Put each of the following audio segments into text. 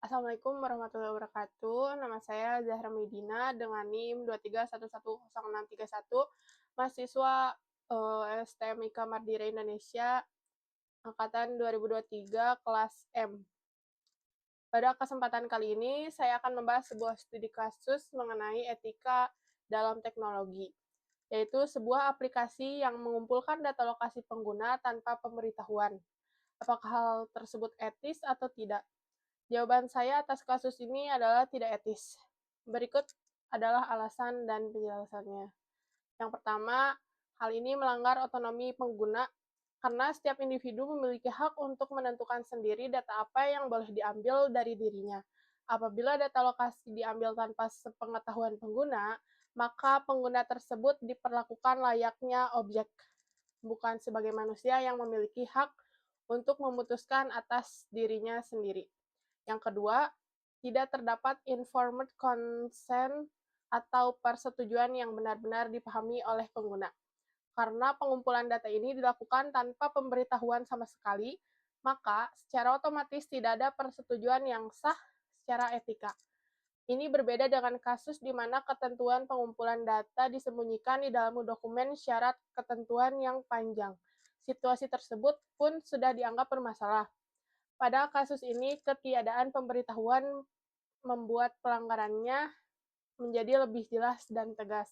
Assalamualaikum warahmatullahi wabarakatuh. Nama saya Zahra Medina dengan NIM 231106131, mahasiswa STMIK Mardira Indonesia angkatan 2023 kelas M. Pada kesempatan kali ini, saya akan membahas sebuah studi kasus mengenai etika dalam teknologi, yaitu sebuah aplikasi yang mengumpulkan data lokasi pengguna tanpa pemberitahuan. Apakah hal tersebut etis atau tidak? Jawaban saya atas kasus ini adalah tidak etis. Berikut adalah alasan dan penjelasannya. Yang pertama, hal ini melanggar otonomi pengguna karena setiap individu memiliki hak untuk menentukan sendiri data apa yang boleh diambil dari dirinya. Apabila data lokasi diambil tanpa sepengetahuan pengguna, maka pengguna tersebut diperlakukan layaknya objek, bukan sebagai manusia yang memiliki hak untuk memutuskan atas dirinya sendiri. Yang kedua, tidak terdapat informed consent atau persetujuan yang benar-benar dipahami oleh pengguna. Karena pengumpulan data ini dilakukan tanpa pemberitahuan sama sekali, maka secara otomatis tidak ada persetujuan yang sah secara etika. Ini berbeda dengan kasus di mana ketentuan pengumpulan data disembunyikan di dalam dokumen syarat ketentuan yang panjang. Situasi tersebut pun sudah dianggap bermasalah. Pada kasus ini, ketiadaan pemberitahuan membuat pelanggarannya menjadi lebih jelas dan tegas.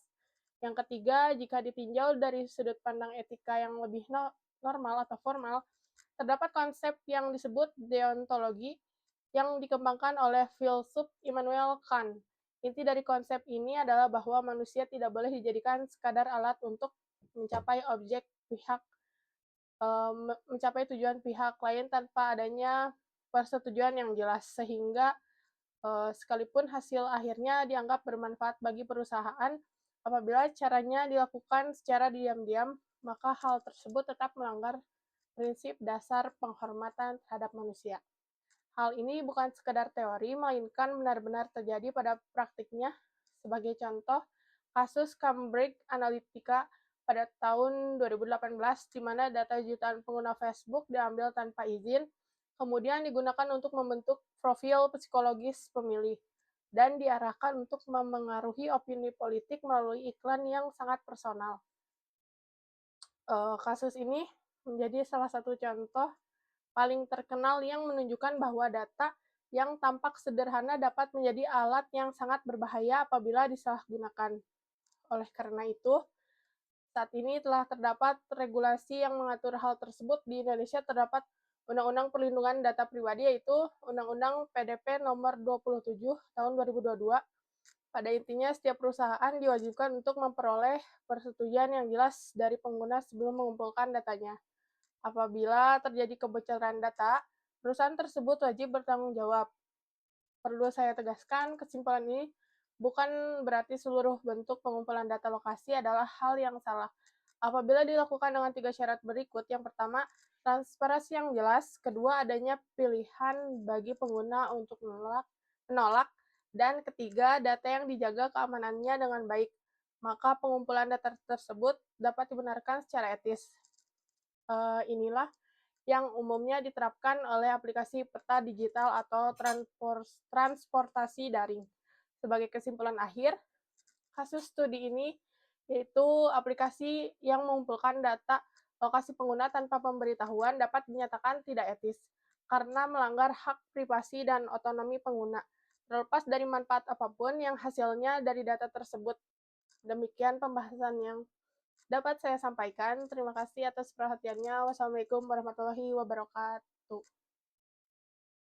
Yang ketiga, jika ditinjau dari sudut pandang etika yang lebih normal atau formal, terdapat konsep yang disebut deontologi yang dikembangkan oleh filsuf Immanuel Kant. Inti dari konsep ini adalah bahwa manusia tidak boleh dijadikan sekadar alat untuk mencapai objek pihak mencapai tujuan pihak lain tanpa adanya persetujuan yang jelas, sehingga sekalipun hasil akhirnya dianggap bermanfaat bagi perusahaan, apabila caranya dilakukan secara diam-diam, maka hal tersebut tetap melanggar prinsip dasar penghormatan terhadap manusia. Hal ini bukan sekedar teori, melainkan benar-benar terjadi pada praktiknya. Sebagai contoh, kasus Cambridge Analytica pada tahun 2018, di mana data jutaan pengguna Facebook diambil tanpa izin, kemudian digunakan untuk membentuk profil psikologis pemilih, dan diarahkan untuk memengaruhi opini politik melalui iklan yang sangat personal. Kasus ini menjadi salah satu contoh paling terkenal yang menunjukkan bahwa data yang tampak sederhana dapat menjadi alat yang sangat berbahaya apabila disalahgunakan. Oleh karena itu, saat ini telah terdapat regulasi yang mengatur hal tersebut. Di Indonesia terdapat Undang-Undang Perlindungan Data Pribadi, yaitu Undang-Undang PDP nomor 27 tahun 2022. Pada intinya, setiap perusahaan diwajibkan untuk memperoleh persetujuan yang jelas dari pengguna sebelum mengumpulkan datanya. Apabila terjadi kebocoran data, perusahaan tersebut wajib bertanggung jawab. Perlu saya tegaskan, kesimpulan ini bukan berarti seluruh bentuk pengumpulan data lokasi adalah hal yang salah. Apabila dilakukan dengan 3 syarat berikut, yang pertama, transparansi yang jelas, kedua, adanya pilihan bagi pengguna untuk menolak, dan ketiga, data yang dijaga keamanannya dengan baik, maka pengumpulan data tersebut dapat dibenarkan secara etis. Inilah yang umumnya diterapkan oleh aplikasi peta digital atau transportasi daring. Sebagai kesimpulan akhir, kasus studi ini yaitu aplikasi yang mengumpulkan data lokasi pengguna tanpa pemberitahuan dapat dinyatakan tidak etis karena melanggar hak privasi dan otonomi pengguna, terlepas dari manfaat apapun yang hasilnya dari data tersebut. Demikian pembahasan yang dapat saya sampaikan. Terima kasih atas perhatiannya. Wassalamualaikum warahmatullahi wabarakatuh.